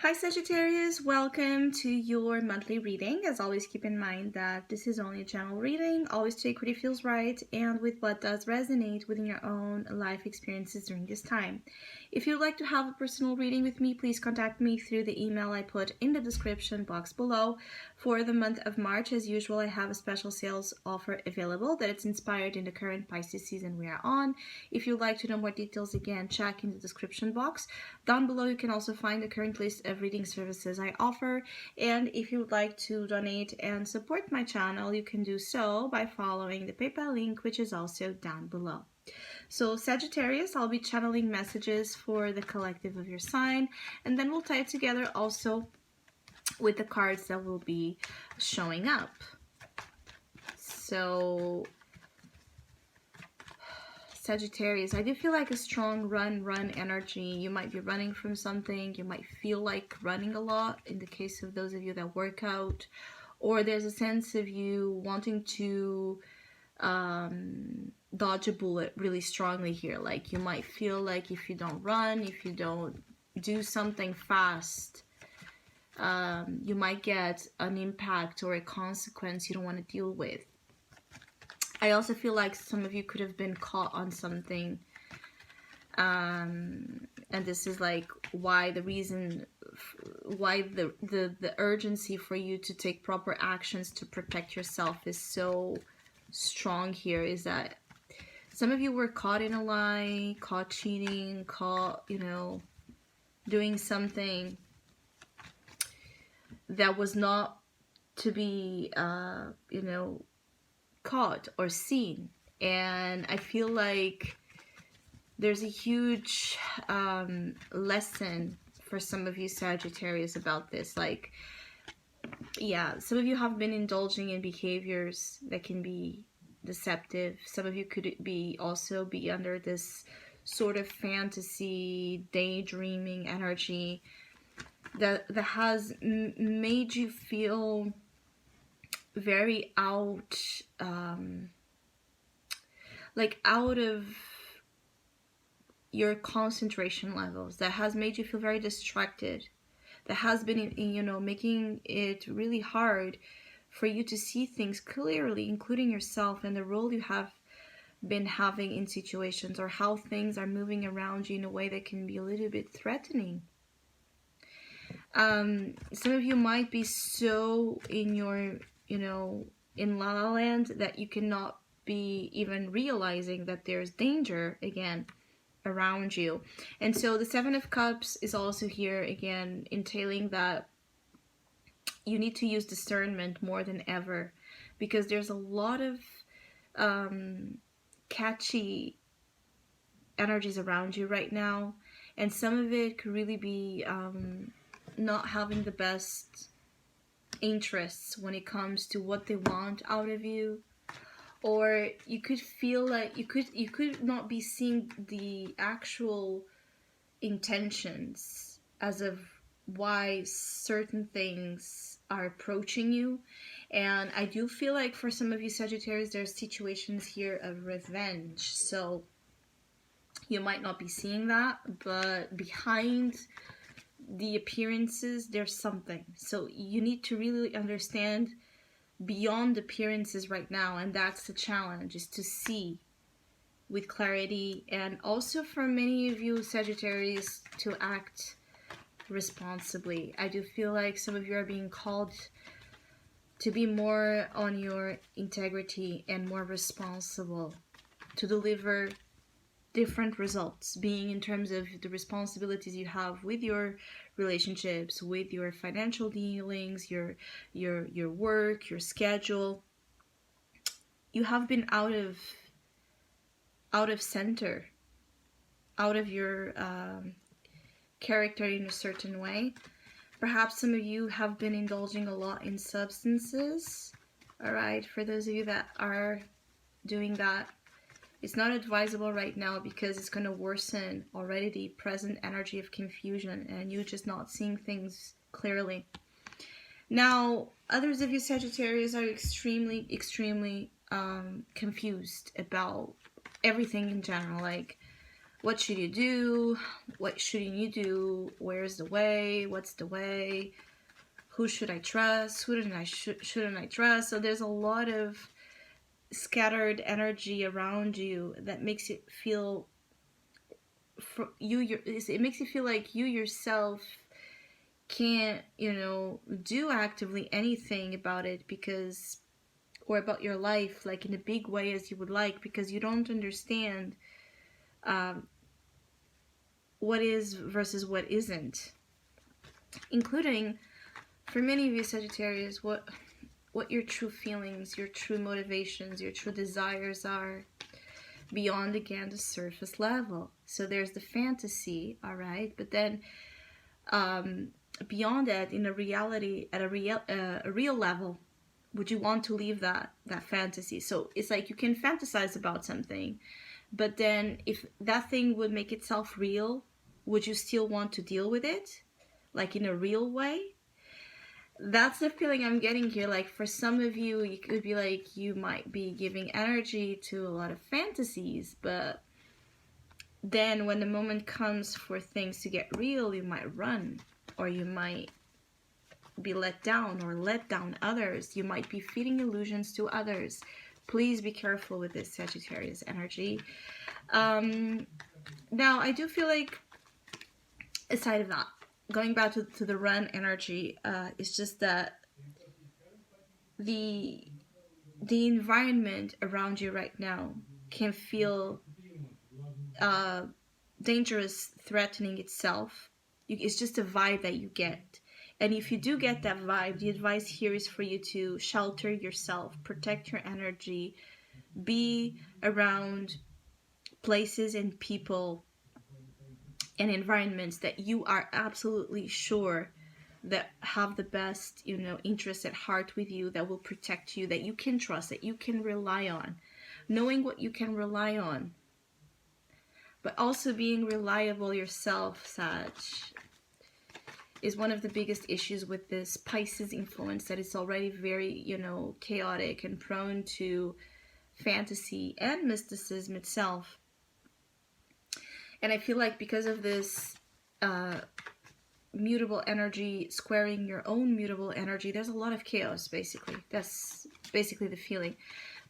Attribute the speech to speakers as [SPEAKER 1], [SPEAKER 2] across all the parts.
[SPEAKER 1] Hi Sagittarius, welcome to your monthly reading. As always, keep in mind that this is only a general reading. Always take what it feels right and with what does resonate within your own life experiences during this time. If you'd like to have a personal reading with me, please contact me through the email I put in the description box below. For the month of March, as usual, I have a special sales offer available that it's inspired in the current Pisces season we are on. If you'd like to know more details, again, check in the description box. Down below, you can also find the current list of reading services I offer, and if you would like to donate and support my channel, you can do so by following the PayPal link, which is also down below. So Sagittarius, I'll be channeling messages for the collective of your sign, and then we'll tie it together also with the cards that will be showing up. So Sagittarius, I do feel like a strong run energy. You might be running from something. You might feel like running a lot in the case of those of you that work out. Or there's a sense of you wanting to dodge a bullet really strongly here. Like you might feel like if you don't run, if you don't do something fast, you might get an impact or a consequence you don't want to deal with. I also feel like some of you could have been caught on something, and this is like why the reason, why the urgency for you to take proper actions to protect yourself is so strong here, is that some of you were caught in a lie, caught cheating, caught, doing something that was not to be, caught or seen. And I feel like there's a huge lesson for some of you Sagittarius about this. Like, yeah, some of you have been indulging in behaviors that can be deceptive. Some of you could also be under this sort of fantasy, daydreaming energy that has made you feel very out of your concentration levels, that has made you feel very distracted, that has been making it really hard for you to see things clearly, including yourself and the role you have been having in situations, or how things are moving around you in a way that can be a little bit threatening. Some of you might be so in your in La La Land that you cannot be even realizing that there's danger again around you. And so the Seven of Cups is also here again, entailing that you need to use discernment more than ever, because there's a lot of catchy energies around you right now, and some of it could really be not having the best interests when it comes to what they want out of you. Or you could feel like you could not be seeing the actual intentions as of why certain things are approaching you. And I do feel like for some of you Sagittarius, there's situations here of revenge. So you might not be seeing that, but behind the appearances there's something. So you need to really understand beyond appearances right now, and that's the challenge, is to see with clarity. And also for many of you Sagittarius, to act responsibly. I do feel like some of you are being called to be more on your integrity and more responsible, to deliver different results, being in terms of the responsibilities you have with your relationships, with your financial dealings, your work, your schedule. You have been out of center, out of your character in a certain way. Perhaps some of you have been indulging a lot in substances. All right, for those of you that are doing that, it's not advisable right now, because it's going to worsen already the present energy of confusion and you just not seeing things clearly. Now, others of you Sagittarius are extremely confused about everything in general. Like, What should you do? What shouldn't you do? Where's the way? What's the way? Who should I trust? Who shouldn't I trust? So there's a lot of scattered energy around you that makes it feel it makes you feel like you yourself can't, do actively anything about it, because, or about your life, like in a big way as you would like, because you don't understand what is versus what isn't, including for many of you Sagittarius, what your true feelings, your true motivations, your true desires are beyond, again, the surface level. So there's the fantasy, all right, but then beyond that, in a reality, at a real level, would you want to leave that fantasy? So it's like you can fantasize about something, but then if that thing would make itself real, would you still want to deal with it, like in a real way? That's the feeling I'm getting here. Like for some of you, you could be like, you might be giving energy to a lot of fantasies, but then when the moment comes for things to get real, you might run, or you might be let down or let down others. You might be feeding illusions to others. Please be careful with this Sagittarius energy. Now, I do feel like, aside of that, going back to the run energy, it's just that the environment around you right now can feel dangerous, threatening itself. It's just a vibe that you get. And if you do get that vibe, the advice here is for you to shelter yourself, protect your energy, be around places and people and environments that you are absolutely sure that have the best, interests at heart with you, that will protect you, that you can trust, that you can rely on. Knowing what you can rely on, but also being reliable yourself, Sag, is one of the biggest issues with this Pisces influence, that it's already very, chaotic and prone to fantasy and mysticism itself. And I feel like because of this mutable energy squaring your own mutable energy, there's a lot of chaos, basically. That's basically the feeling.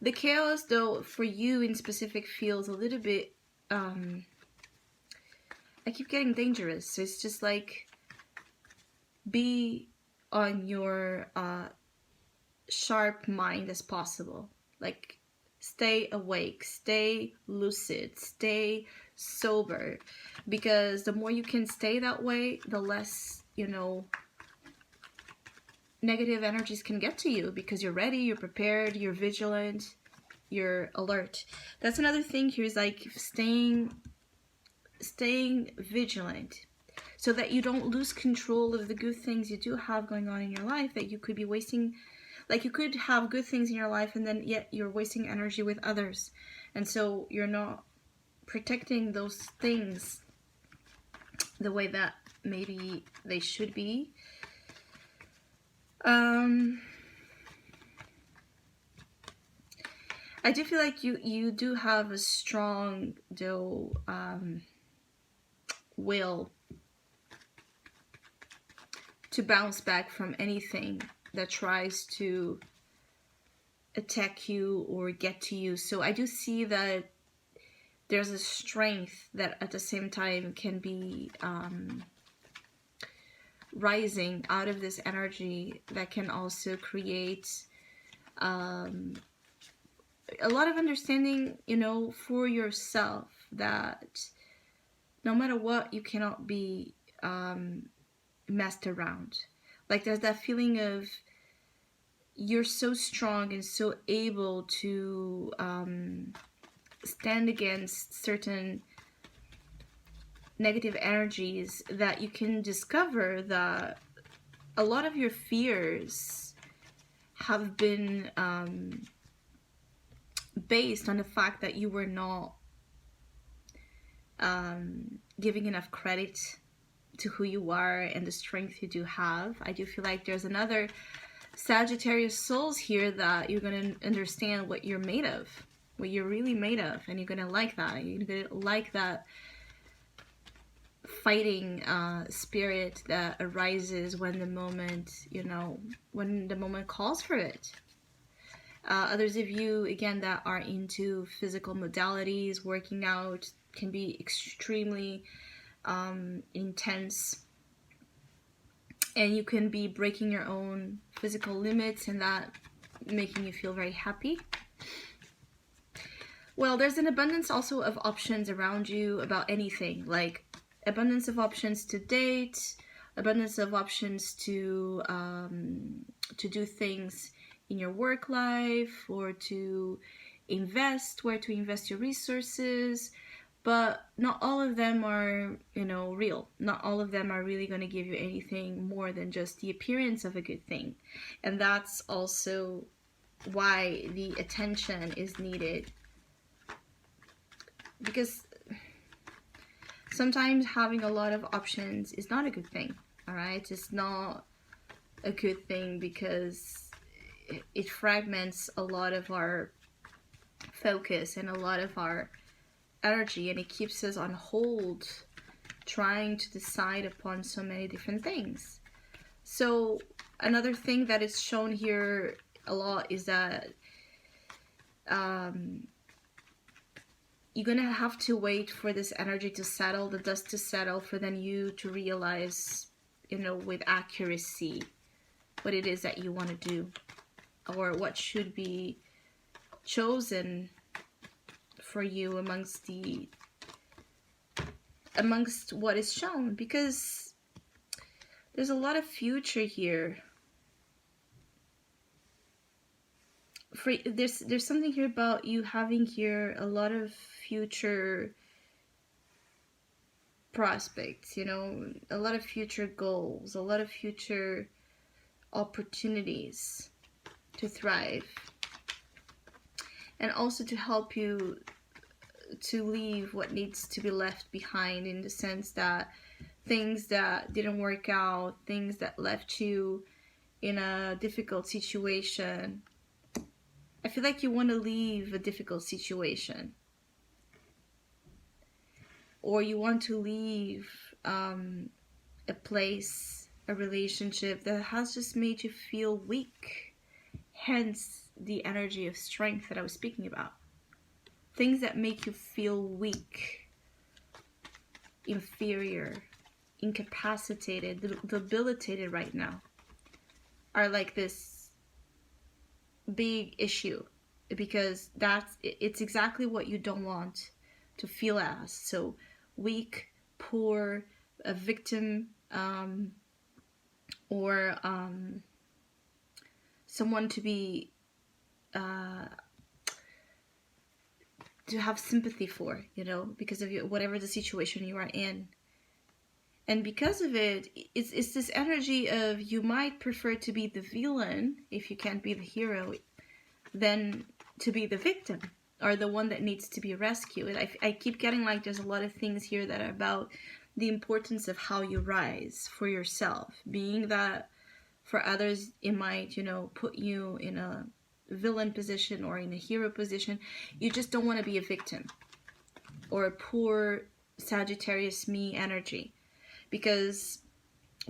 [SPEAKER 1] The chaos, though, for you in specific feels a little bit, I keep getting dangerous. So it's just like, be on your sharp mind as possible. Like, stay awake, stay lucid, stay sober, because the more you can stay that way, the less, negative energies can get to you, because you're ready, you're prepared, you're vigilant, you're alert. That's another thing here, is like staying vigilant, so that you don't lose control of the good things you do have going on in your life, that you could be wasting. Like, you could have good things in your life, and then yet you're wasting energy with others. And so you're not protecting those things the way that maybe they should be. I do feel like you do have a strong, though, will to bounce back from anything that tries to attack you or get to you. So I do see that there's a strength that at the same time can be rising out of this energy, that can also create a lot of understanding, for yourself, that no matter what, you cannot be messed around. Like, there's that feeling of you're so strong and so able to stand against certain negative energies, that you can discover that a lot of your fears have been based on the fact that you were not giving enough credit to who you are and the strength you do have. I do feel like there's another Sagittarius souls here that you're going to understand what you're made of, what you're really made of, and you're going to like that. You're going to like that fighting spirit that arises when the moment, when the moment calls for it. Others of you, again, that are into physical modalities, working out, can be extremely intense. And you can be breaking your own physical limits and that making you feel very happy. Well, there's an abundance also of options around you about anything, like abundance of options to date, abundance of options to do things in your work life, or to invest, where to invest your resources. But not all of them are, real. Not all of them are really going to give you anything more than just the appearance of a good thing. And that's also why the attention is needed. Because sometimes having a lot of options is not a good thing, all right? It's not a good thing because it fragments a lot of our focus and a lot of our energy, and it keeps us on hold trying to decide upon so many different things. So another thing that is shown here a lot is that you're gonna have to wait for this energy to settle, the dust to settle, for then you to realize, with accuracy what it is that you want to do, or what should be chosen for you amongst what is shown, because there's a lot of future here. There's something here about you having here a lot of future prospects, a lot of future goals, a lot of future opportunities to thrive, and also to help you to leave what needs to be left behind, in the sense that things that didn't work out, things that left you in a difficult situation. I feel like you want to leave a difficult situation, or you want to leave a place, a relationship that has just made you feel weak, hence the energy of strength that I was speaking about. Things that make you feel weak, inferior, incapacitated, debilitated right now are like this big issue, because it's exactly what you don't want to feel as. So weak, poor, a victim, or someone to be to have sympathy for, because of whatever the situation you are in. And because of it, it's this energy of you might prefer to be the villain, if you can't be the hero, than to be the victim, or the one that needs to be rescued. I keep getting like there's a lot of things here that are about the importance of how you rise for yourself, being that for others it might, put you in a villain position or in a hero position. You just don't want to be a victim or a poor Sagittarius me energy, because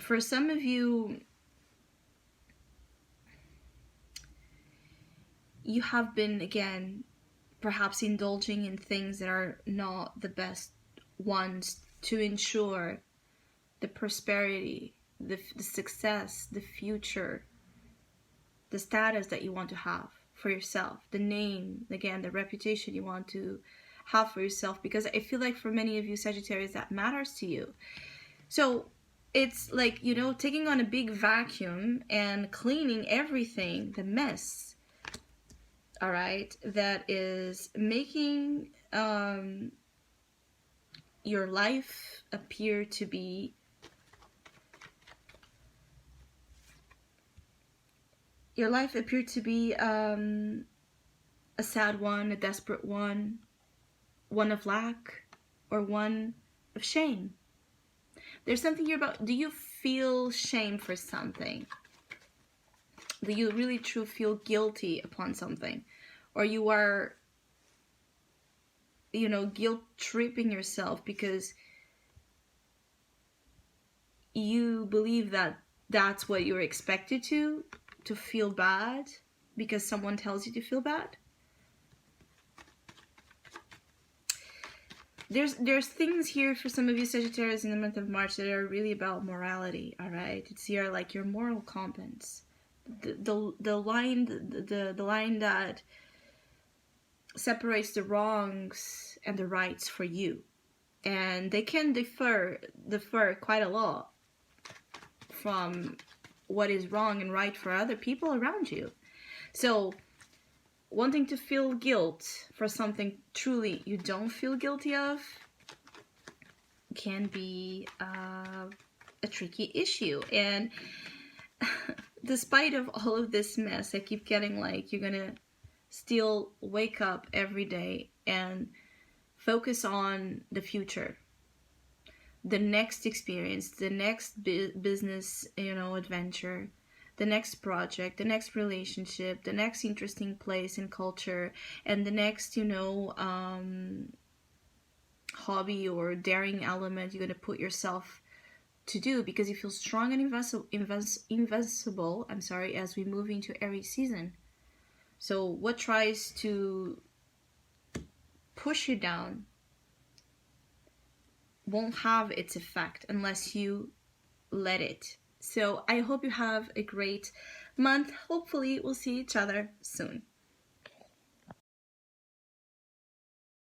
[SPEAKER 1] for some of you, you have been, again, perhaps indulging in things that are not the best ones to ensure the prosperity, the success, the future, the status that you want to have for yourself, the name, again, the reputation you want to have for yourself, because I feel like for many of you Sagittarius, that matters to you. So it's like, taking on a big vacuum and cleaning everything, the mess, all right, that is making your life appear to be a sad one, a desperate one, one of lack, or one of shame. There's something here about, do you feel shame for something? Do you really truly feel guilty upon something? Or you are, guilt tripping yourself because you believe that that's what you're expected to feel bad because someone tells you to feel bad. There's things here for some of you Sagittarius in the month of March that are really about morality. All right, it's here like your moral compass, the line that separates the wrongs and the rights for you, and they can differ quite a lot from what is wrong and right for other people around you. So wanting to feel guilt for something truly you don't feel guilty of can be a tricky issue. And despite of all of this mess, I keep getting like you're gonna still wake up every day and focus on the future, the next experience, the next business, adventure, the next project, the next relationship, the next interesting place and culture, and the next, hobby or daring element you're going to put yourself to do, because you feel strong and invincible, as we move into Aries season. So what tries to push you down won't have its effect unless you let it. So I hope you have a great month. Hopefully we'll see each other soon.